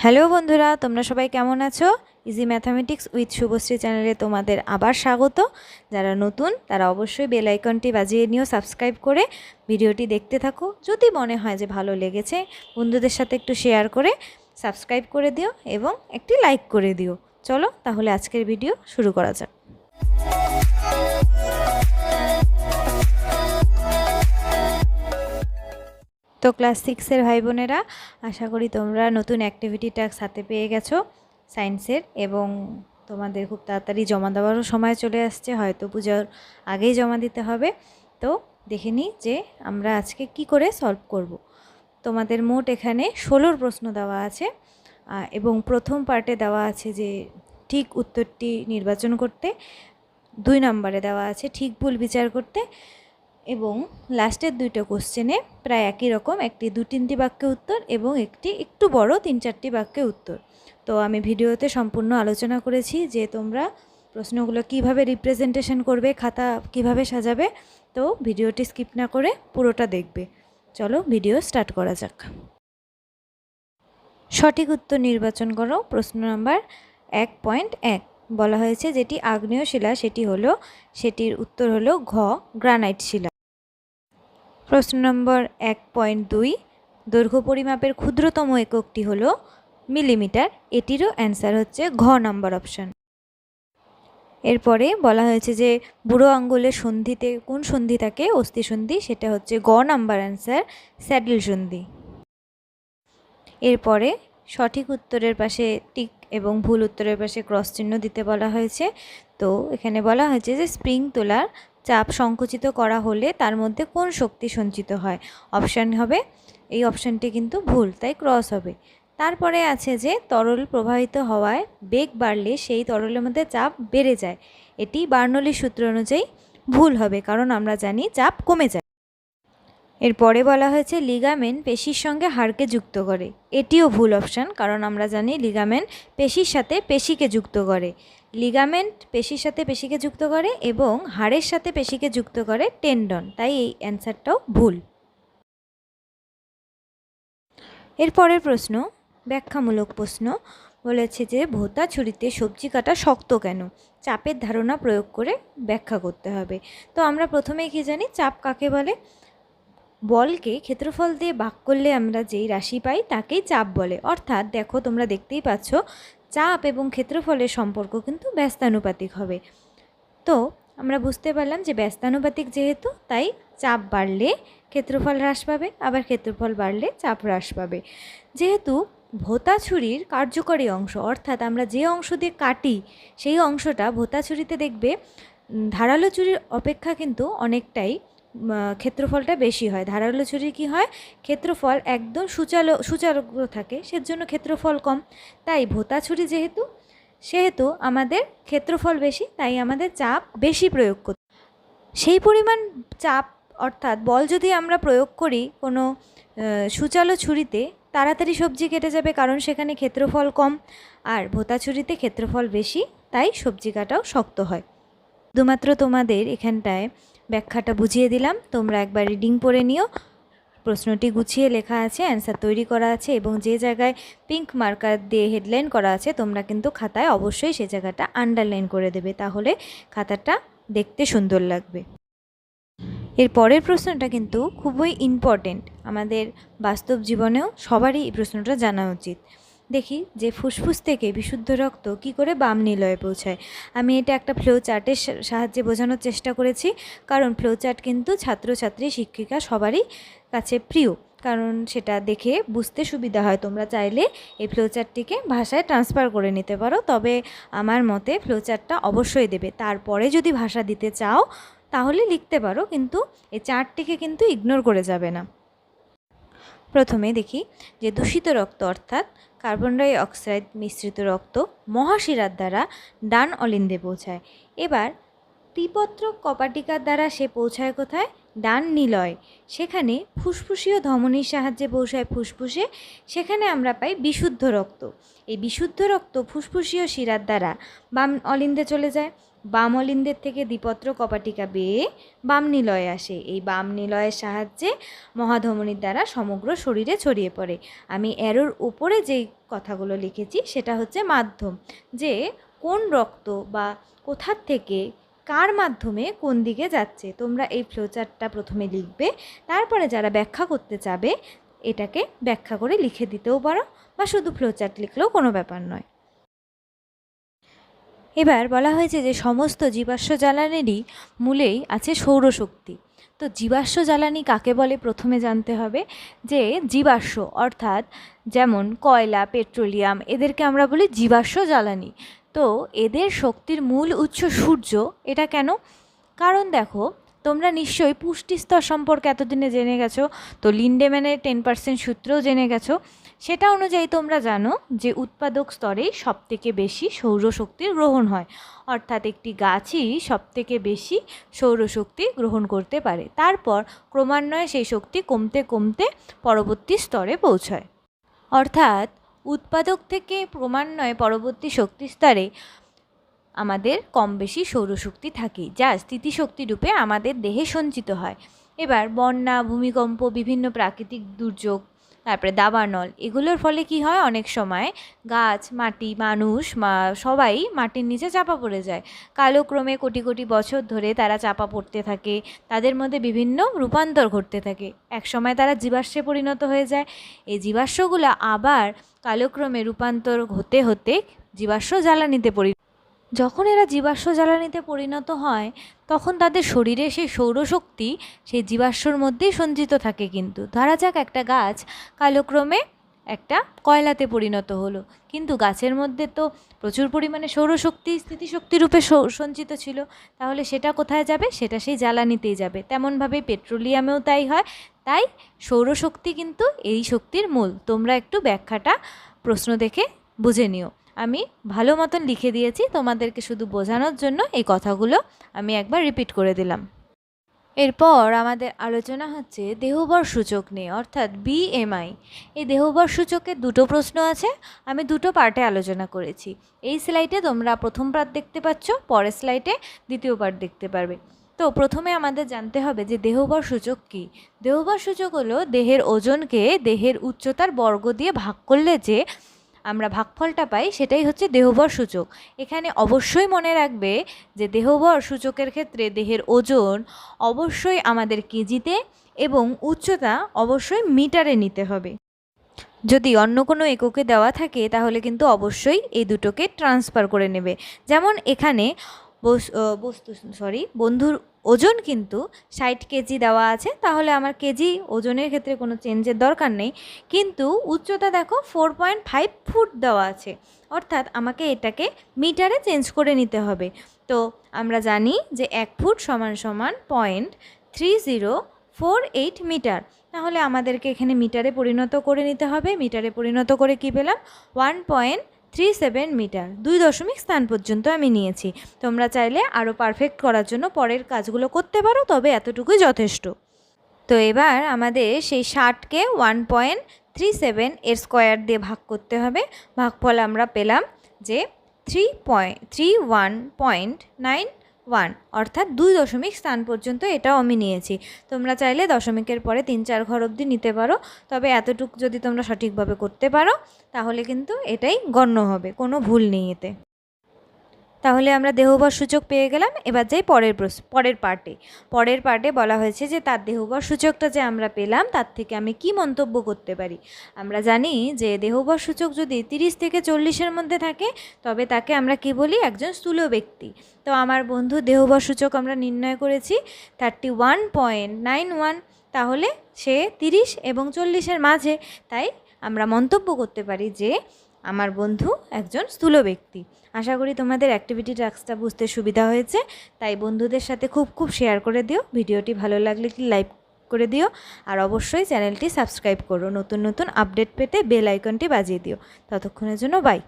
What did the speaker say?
Hello বন্ধুরা, তোমরা সবাই কেমন আছো? ইজি ম্যাথামেটিক্স উইথ শুভশ্রী চ্যানেলে তোমাদের আবার স্বাগত। যারা নতুন তারা অবশ্যই বেল আইকনটি বাজিয়ে নিও, সাবস্ক্রাইব করে ভিডিওটি দেখতে থাকো। যদি মনে হয় যে ভালো লেগেছে, বন্ধুদের সাথে একটু শেয়ার করে সাবস্ক্রাইব করে দিও এবং একটি লাইক করে দিও। চলো তাহলে আজকের ভিডিও শুরু করা যাক। তো ক্লাস 6-এর ভাই বোনেরা, আশা করি তোমরা নতুন অ্যাক্টিভিটি টাস্ক হাতে পেয়ে গেছো সায়েন্সের, এবং তোমাদের খুব তাড়াতাড়ি জমা দেওয়ারও সময় চলে আসছে, হয়তো পূজার আগেই জমা দিতে হবে। তো দেখে নিই যে আমরা আজকে কি করে সলভ করব। তোমাদের মোট এখানে 16 প্রশ্ন দেওয়া আছে, এবং প্রথম পার্টে দেওয়া আছে যে ঠিক উত্তরটি নির্বাচন করতে, 2 নম্বরে দেওয়া আছে ঠিক ভুল বিচার করতে, এবং লাস্টের দুইটা কোশ্চেনে প্রায় একই রকম, একটি 2-3টি বাক্যে উত্তর এবং একটি একটু বড় 3-4টি বাক্যে উত্তর। তো আমি ভিডিওতে সম্পূর্ণ আলোচনা করেছি যে তোমরা প্রশ্নগুলো কিভাবে রিপ্রেজেন্টেশন করবে, খাতা কিভাবে সাজাবে। তো ভিডিওটি স্কিপ না করে পুরোটা দেখবে। চলো ভিডিও স্টার্ট করা যাক। সঠিক উত্তর নির্বাচন করো। প্রশ্ন নাম্বার 1.1 বলা হয়েছে যেটি আগ্নেয় শিলা সেটির উত্তর হলো ঘ, গ্রানাইট শিলা। প্রশ্ন নম্বর 1.2 দৈর্ঘ্য পরিমাপের ক্ষুদ্রতম এককটি হলো মিলিমিটার, এটিরও অ্যান্সার হচ্ছে ঘ নাম্বার অপশান। এরপরে বলা হয়েছে যে বুড়ো আঙ্গুলের সন্ধিতে কোন সন্ধি থাকে, অস্থি সন্ধি, সেটা হচ্ছে গ নাম্বার অ্যান্সার, স্যাডেল সন্ধি। এরপরে সঠিক উত্তরের পাশে টিক এবং ভুল উত্তরের পাশে ক্রস চিহ্ন দিতে বলা হয়েছে। তো এখানে বলা হয়েছে যে স্প্রিং তোলার চাপ সংকুচিত করা হলে তার মধ্যে কোন শক্তি সঞ্চিত হয়, অপশান হবে, এই অপশানটি কিন্তু ভুল, তাই ক্রস হবে। তারপরে আছে যে তরল প্রবাহিত হওয়ায় বেগ বাড়লে সেই তরলের মধ্যে চাপ বেড়ে যায়, এটি বার্নৌলির সূত্র অনুযায়ী ভুল হবে, কারণ আমরা জানি চাপ কমে যায়। এরপরে বলা হয়েছে লিগামেন্ট পেশির সঙ্গে হাড়কে যুক্ত করে, এটিও ভুল অপশান, কারণ আমরা জানি লিগামেন্ট পেশির সাথে পেশিকে যুক্ত করে। লিগামেন্ট পেশির সাথে পেশিকে যুক্ত করে এবং হাড়ের সাথে পেশিকে যুক্ত করে টেন্ডন, তাই এই অ্যান্সারটাও ভুল। এরপরের প্রশ্ন ব্যাখ্যামূলক প্রশ্ন, বলেছে যে ভোঁতা ছুরিতে সবজি কাটা শক্ত কেন, চাপের ধারণা প্রয়োগ করে ব্যাখ্যা করতে হবে। তো আমরা প্রথমেই কি জানি, চাপ কাকে বলে? বলকে ক্ষেত্রফল দিয়ে ভাগ করলে আমরা যেই রাশি পাই তাকেই চাপ বলে। অর্থাৎ দেখো, তোমরা দেখতেই পাচ্ছ চাপ এবং ক্ষেত্রফলের সম্পর্ক কিন্তু ব্যস্তানুপাতিক হবে। তো আমরা বুঝতে পারলাম যে ব্যস্তানুপাতিক যেহেতু, তাই চাপ বাড়লে ক্ষেত্রফল হ্রাস পাবে, আবার ক্ষেত্রফল বাড়লে চাপ হ্রাস পাবে। যেহেতু ভোঁতা ছুরির কার্যকরী অংশ, অর্থাৎ আমরা যে অংশ দিয়ে কাটি সেই অংশটা ভোঁতা ছুরিতে দেখবে ধারালো ছুরির অপেক্ষা কিন্তু অনেকটাই ক্ষেত্রফলটা বেশি হয়। ধারালো ছুরি কী হয়, ক্ষেত্রফল একদম সুচারু থাকে, সেজন্য ক্ষেত্রফল কম। তাই ভোঁতা ছুরি সেহেতু আমাদের ক্ষেত্রফল বেশি, তাই আমাদের চাপ বেশি প্রয়োগ করতে, সেই পরিমাণ চাপ অর্থাৎ বল যদি আমরা প্রয়োগ করি কোনো সুচালো ছুরিতে, তাড়াতাড়ি সবজি কেটে যাবে, কারণ সেখানে ক্ষেত্রফল কম, আর ভোঁতা ছুরিতে ক্ষেত্রফল বেশি, তাই সবজি কাটাও শক্ত হয়। শুধুমাত্র তোমাদের এখানটায় ব্যাখ্যাটা বুঝিয়ে দিলাম, তোমরা একবার রিডিং পড়ে নিও। প্রশ্নটি গুছিয়ে লেখা আছে, অ্যান্সার তৈরি করা আছে, এবং যে জায়গায় পিঙ্ক মার্কার দিয়ে হেডলাইন করা আছে তোমরা কিন্তু খাতায় অবশ্যই সে জায়গাটা আন্ডারলাইন করে দেবে, তাহলে খাতাটা দেখতে সুন্দর লাগবে। এর পরের প্রশ্নটা কিন্তু খুবই ইম্পর্টেন্ট, আমাদের বাস্তব জীবনেও সবারই এই প্রশ্নটা জানা উচিত। দেখি যে ফুসফুস থেকে বিশুদ্ধ রক্ত কি করে বাম নিলয়ে পৌঁছায়। আমি এটা একটা ফ্লো চার্টের সাহায্যে বোঝানোর চেষ্টা করেছি, কারণ ফ্লো চার্ট কিন্তু ছাত্রছাত্রী শিক্ষিকা সবারই কাছে প্রিয়, কারণ সেটা দেখে বুঝতে সুবিধা হয়। তোমরা চাইলে এই ফ্লো চার্টটিকে ভাষায় ট্রান্সফার করে নিতে পারো, তবে আমার মতে ফ্লো চার্টটা অবশ্যই দেবে। তারপরে যদি ভাষা দিতে চাও তাহলে লিখতে পারো, কিন্তু এই চার্টটিকে কিন্তু ইগনোর করে যাবে না। প্রথমে দেখি যে দূষিত রক্ত অর্থাৎ কার্বন ডাই অক্সাইড মিশ্রিত রক্ত মহাশিরার দ্বারা ডান অলিন্দে পৌঁছায়। এবার ত্রিপত্রক কপাটিকার দ্বারা সে পৌঁছায় কোথায়, ডান নিলয়, সেখানে ফুসফুসীয় ধমনীর সাহায্যে পৌঁছায় ফুসফুসে, সেখানে আমরা পাই বিশুদ্ধ রক্ত। এই বিশুদ্ধ রক্ত ফুসফুসীয় শিরার দ্বারা বাম অলিন্দে চলে যায়, বাম অলিন্দের থেকে দ্বিপত্র কপাটিকা বেয়ে বাম নিলয়ে আসে। এই বাম নিলয়ের সাহায্যে মহাধমনীর দ্বারা সমগ্র শরীরে ছড়িয়ে পড়ে। আমি অ্যারোর উপরে যেই কথাগুলো লিখেছি সেটা হচ্ছে মাধ্যম, যে কোন রক্ত বা কোথার থেকে কার মাধ্যমে কোন দিকে যাচ্ছে। তোমরা এই ফ্লোচার্টটা প্রথমে লিখবে, তারপরে যারা ব্যাখ্যা করতে চাবে এটাকে ব্যাখ্যা করে লিখে দিতেও পারো, বা শুধু ফ্লোচার্ট লিখলেও কোনো ব্যাপার নয়। এবার বলা হয়েছে যে সমস্ত জীবাশ্ম জ্বালানিরই মূলেই আছে সৌরশক্তি। তো জীবাশ্ম জ্বালানি কাকে বলে প্রথমে জানতে হবে। যে জীবাশ্ম অর্থাৎ যেমন কয়লা, পেট্রোলিয়াম, এদেরকে আমরা বলি জীবাশ্ম জ্বালানি। তো এদের শক্তির মূল উৎস সূর্য। এটা কেন? কারণ দেখো, তোমরা নিশ্চয়ই পুষ্টিস্তর সম্পর্কে এতদিনে জেনে গেছো, তো লিন্ডেম্যানের 10% সূত্রও জেনে গেছো। সেটা অনুযায়ী তোমরা জানো যে উৎপাদক স্তরেই সবথেকে বেশি সৌরশক্তির গ্রহণ হয়, অর্থাৎ একটি গাছই সবথেকে বেশি সৌরশক্তি গ্রহণ করতে পারে। তারপর ক্রমান্বয়ে সেই শক্তি কমতে কমতে পরবর্তী স্তরে পৌঁছায়, অর্থাৎ উৎপাদক থেকে ক্রমান্বয়ে পরবর্তী শক্তি স্তরে আমাদের কম বেশি সৌরশক্তি থাকে, যা স্থিতিশক্তি রূপে আমাদের দেহে সঞ্চিত হয়। এবার বন্যা, ভূমিকম্প, বিভিন্ন প্রাকৃতিক দুর্যোগ, তারপরে দাবানল, এগুলোর ফলে কি হয়, অনেক সময় গাছ, মাটি, মানুষ সবাই মাটির নিচে চাপা পড়ে যায়। কালক্রমে কোটি কোটি বছর ধরে তারা চাপা পড়তে থাকে, তাদের মধ্যে বিভিন্ন রূপান্তর ঘটতে থাকে। এক সময় তারা জীবাশ্মে পরিণত হয়ে যায়। এই জীবাশ্মগুলো আবার কালক্রমে রূপান্তর হতে হতে জীবাশ্ম জ্বালানিতে যখন এরা জীবাশ্ম জ্বালানিতে পরিণত হয়, তখন তাদের শরীরে সেই সৌরশক্তি সেই জীবাশ্মর মধ্যেই সঞ্চিত থাকে। কিন্তু ধরা যাক একটা গাছ কালক্রমে একটা কয়লাতে পরিণত হলো, কিন্তু গাছের মধ্যে তো প্রচুর পরিমাণে সৌরশক্তি স্থিতিশক্তি রূপে সঞ্চিত ছিল, তাহলে সেটা কোথায় যাবে? সেটা সেই জ্বালানিতেই যাবে। তেমনভাবে পেট্রোলিয়ামেও তাই হয়। তাই সৌরশক্তি কিন্তু এই শক্তির মূল। তোমরা একটু ব্যাখ্যাটা প্রশ্ন দেখে বুঝে নিও। আমি ভালো মতন লিখে দিয়েছি, তোমাদেরকে শুধু বোঝানোর জন্য এই কথাগুলো আমি একবার রিপিট করে দিলাম। এরপর আমাদের আলোচনা হচ্ছে দেহবর সূচক নিয়ে, অর্থাৎ BMI। এই দেহবর সূচকের দুটো প্রশ্ন আছে, আমি দুটো পার্টে আলোচনা করেছি। এই স্লাইডে তোমরা প্রথম পার্ট দেখতে পাচ্ছ, পরের স্লাইডে দ্বিতীয় পার্ট দেখতে পারবে। তো প্রথমে আমাদের জানতে হবে যে দেহবর সূচক কী। দেহবর সূচক হলো দেহের ওজনকে দেহের উচ্চতার বর্গ দিয়ে ভাগ করলে যে আমরা ভাগফলটা পাই, সেটাই হচ্ছে দেহবর সূচক। এখানে অবশ্যই মনে রাখবে যে দেহবর সূচকের ক্ষেত্রে দেহের ওজন অবশ্যই আমাদের কেজিতে এবং উচ্চতা অবশ্যই মিটারে নিতে হবে। যদি অন্য কোনো এককে দেওয়া থাকে তাহলে কিন্তু অবশ্যই এই দুটোকে ট্রান্সফার করে নেবে। যেমন এখানে বন্ধুর ওজন কিন্তু 60 কেজি দেওয়া আছে, তাহলে আমার কেজি ওজনের ক্ষেত্রে কোনো চেঞ্জের দরকার নেই। কিন্তু উচ্চতা দেখো 4.5 ফুট দেওয়া আছে, অর্থাৎ আমাকে এটাকে মিটারে চেঞ্জ করে নিতে হবে। তো আমরা জানি যে 1 ফুট সমান সমান 0.3048 মিটার, তাহলে আমাদেরকে এখানে মিটারে পরিণত করে নিতে হবে। মিটারে পরিণত করে কি পেলাম? 1.37 মিটার। 2 দশমিক স্থান পর্যন্ত আমি নিয়েছি। তোমরা চাইলে আরও পারফেক্ট করার জন্য পরের কাজগুলো করতে পারো, তবে এতটুকুই যথেষ্ট। তো এবার আমাদের সেই 60কে 1.37 এর স্কোয়ার দিয়ে ভাগ করতে হবে। ভাগফল আমরা পেলাম যে 3.31.91, অর্থাৎ 2 দশমিক স্থান পর্যন্ত এটাও আমি নিয়েছি। তোমরা চাইলে দশমিকের পরে 3-4 ঘর অবধি নিতে পারো, তবে এতটুকু যদি তোমরা সঠিকভাবে করতে পারো তাহলে কিন্তু এটাই গণ্য হবে, কোনো ভুল নেই এতে। তাহলে আমরা দেহবর সূচক পেয়ে গেলাম। এবার যাই পরের পার্টে বলা হয়েছে যে তার দেহবর সূচকটা যে আমরা পেলাম তার থেকে আমি কি মন্তব্য করতে পারি। আমরা জানি যে দেহবর সূচক যদি 30 থেকে 40-এর মধ্যে থাকে তবে তাকে আমরা কি বলি? একজন স্থূল ব্যক্তি। তো আমার বন্ধু দেহবর সূচক আমরা নির্ণয় করেছি 31.91, তাহলে সে 30 এবং 40-এর মাঝে। তাই আমরা মন্তব্য করতে পারি যে আমার বন্ধু একজন স্থূল ব্যক্তি। আশা করি তোমাদের অ্যাক্টিভিটি টাস্কটা বুঝতে সুবিধা হয়েছে। তাই বন্ধুদের সাথে খুব শেয়ার করে দিও। ভিডিওটি ভালো লাগলে কি লাইক করে দিও, আর অবশ্যই চ্যানেলটি সাবস্ক্রাইব করো। নতুন নতুন আপডেট পেতে বেল আইকনটি বাজিয়ে দিও। ততক্ষণের জন্য বাই।